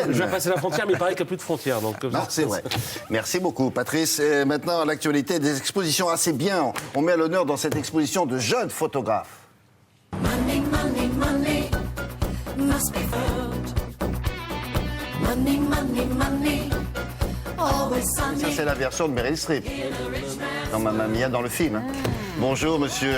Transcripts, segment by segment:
Je vais passer la frontière, mais il paraît qu'il n'y a plus de frontières. Donc, non, c'est vrai. Merci beaucoup, Patrice. Et maintenant, l'actualité des expositions assez bien. On met à l'honneur dans cette exposition de jeunes photographes. Money, money, money must be found. Money, money, money, always Ça, sunny. c'est la version de Meryl Streep. Dans Mamma Mia, dans le film. Hein. Bonjour, monsieur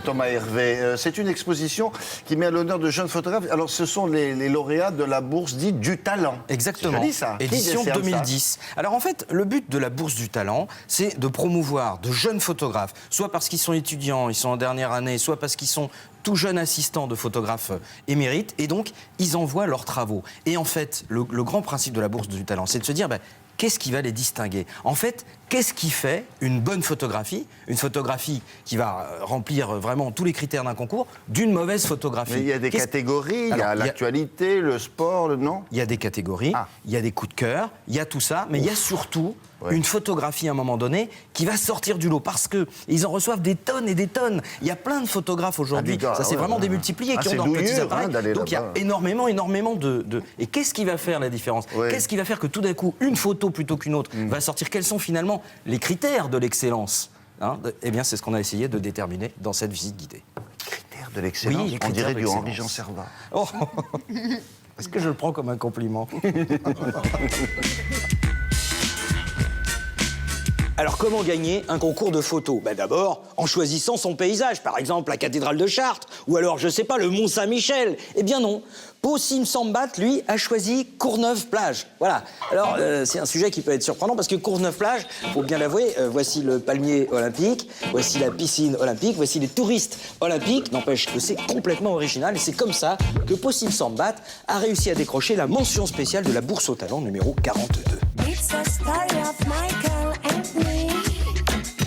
Thomas Hervé. C'est une exposition qui met à l'honneur de jeunes photographes. Alors, ce sont les lauréats de la bourse dite du talent. Exactement. C'est joli, ça. Qui Édition décerne 2010. Alors en fait, le but de la bourse du talent, c'est de promouvoir de jeunes photographes, soit parce qu'ils sont étudiants, ils sont en dernière année, soit parce qu'ils sont tout jeunes assistants de photographes émérites, et donc ils envoient leurs travaux. Et en fait, le grand principe de la bourse du talent, c'est de se dire, qu'est-ce qui va les distinguer? En fait, qu'est-ce qui fait une bonne photographie? Une photographie qui va remplir vraiment tous les critères d'un concours, d'une mauvaise photographie. Mais il y a des catégories, il y a l'actualité, le sport, non? Il y a des catégories, il y a des coups de cœur, il y a tout ça, mais il y a surtout une photographie à un moment donné qui va sortir du lot parce qu'ils en reçoivent des tonnes et des tonnes. Il y a plein de photographes aujourd'hui, ça c'est vraiment démultiplié, qui ont leurs petits appareils. Donc il y a énormément de... Et qu'est-ce qui va faire la différence? Qu'est-ce qui va faire que tout d'un coup, une photo plutôt qu'une autre va sortir? Quels sont finalement les critères de l'excellence? Eh bien, c'est ce qu'on a essayé de déterminer dans cette visite guidée. Critères de l'excellence, Oui, les on dirait critères du d'excellence. Henri-Jean Servat. Oh. Est-ce que je le prends comme un compliment? Alors, comment gagner un concours de photos? D'abord, en choisissant son paysage, par exemple la cathédrale de Chartres, ou alors, je sais pas, le Mont Saint-Michel. Eh bien non, Possim Sambat, lui, a choisi Courneuve-Plage. Voilà. Alors, c'est un sujet qui peut être surprenant, parce que Courneuve-Plage, faut bien l'avouer, voici le palmier olympique, voici la piscine olympique, voici les touristes olympiques. N'empêche que c'est complètement original, et c'est comme ça que Possim Sambat a réussi à décrocher la mention spéciale de la Bourse au Talent numéro 42. It's the story of Michael and me.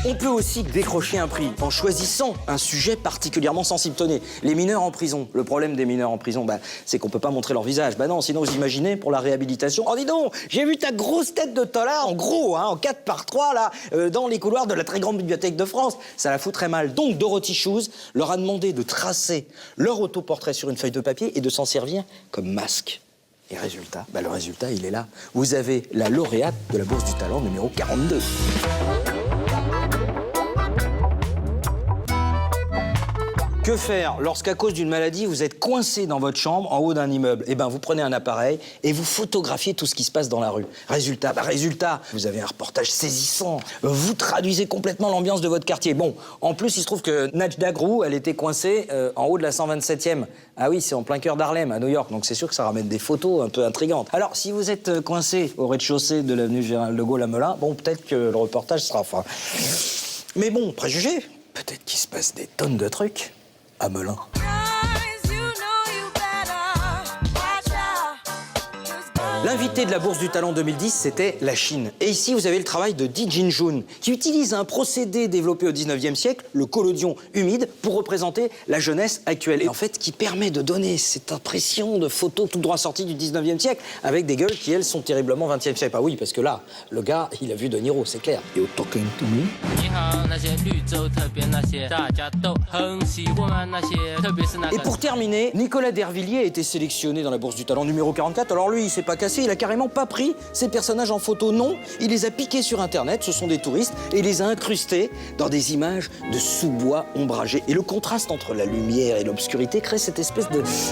On peut aussi décrocher un prix en choisissant un sujet particulièrement sensible. Tenez, les mineurs en prison. Le problème des mineurs en prison, c'est qu'on peut pas montrer leur visage. Non, sinon vous imaginez, pour la réhabilitation, oh dis donc, j'ai vu ta grosse tête de tolard, en gros, en 4x3, là, dans les couloirs de la très grande bibliothèque de France. Ça la foutrait mal. Donc Dorothy Shoes leur a demandé de tracer leur autoportrait sur une feuille de papier et de s'en servir comme masque. Et résultat, le résultat, il est là. Vous avez la lauréate de la Bourse du Talent numéro 42. Que faire lorsqu'à cause d'une maladie, vous êtes coincé dans votre chambre en haut d'un immeuble? Vous prenez un appareil et vous photographiez tout ce qui se passe dans la rue. Résultat, vous avez un reportage saisissant. Vous traduisez complètement l'ambiance de votre quartier. Bon, en plus, il se trouve que Najda Grou, elle était coincée en haut de la 127e. Ah oui, c'est en plein cœur d'Harlem, à New York, donc c'est sûr que ça ramène des photos un peu intrigantes. Alors, si vous êtes coincé au rez-de-chaussée de l'avenue Général de Gaulle à Melun, peut-être que le reportage sera... Mais bon, préjugé, peut-être qu'il se passe des tonnes de trucs à Melun. L'invité de la Bourse du Talent 2010, c'était la Chine. Et ici, vous avez le travail de Di Jinjun, qui utilise un procédé développé au 19e siècle, le collodion humide, pour représenter la jeunesse actuelle. Et en fait, qui permet de donner cette impression de photo tout droit sortie du 19e siècle, avec des gueules qui, elles, sont terriblement 20e siècle. Ah oui, parce que là, le gars, il a vu De Niro, c'est clair. Et au Talking to Me. Et pour terminer, Nicolas Dervilliers a été sélectionné dans la Bourse du Talent numéro 44. Alors lui, il s'est pas cassé, il a carrément pas pris ses personnages en photo, non. Il les a piqués sur Internet, ce sont des touristes, et il les a incrustés dans des images de sous-bois ombragés. Et le contraste entre la lumière et l'obscurité crée cette espèce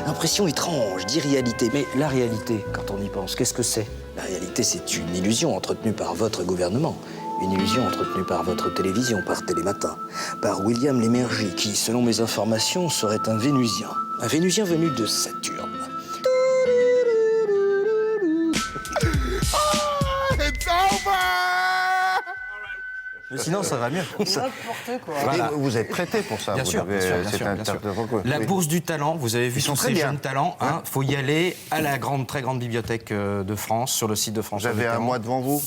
d'impression étrange, d'irréalité. Mais la réalité, quand on y pense, qu'est-ce que c'est? La réalité, c'est une illusion entretenue par votre gouvernement. Une illusion entretenue par votre télévision, par Télématin, par William Lémergie, qui, selon mes informations, serait un Vénusien. Un Vénusien venu de Saturne. Mais sinon, ça va mieux. N'importe quoi. Voilà. Vous êtes prêté pour ça. Bien sûr, bien sûr. La Bourse du Talent, vous avez vu tous ces jeunes talents. Faut y aller à la très grande bibliothèque de France, sur le site de France. Vous avez un mois devant vous.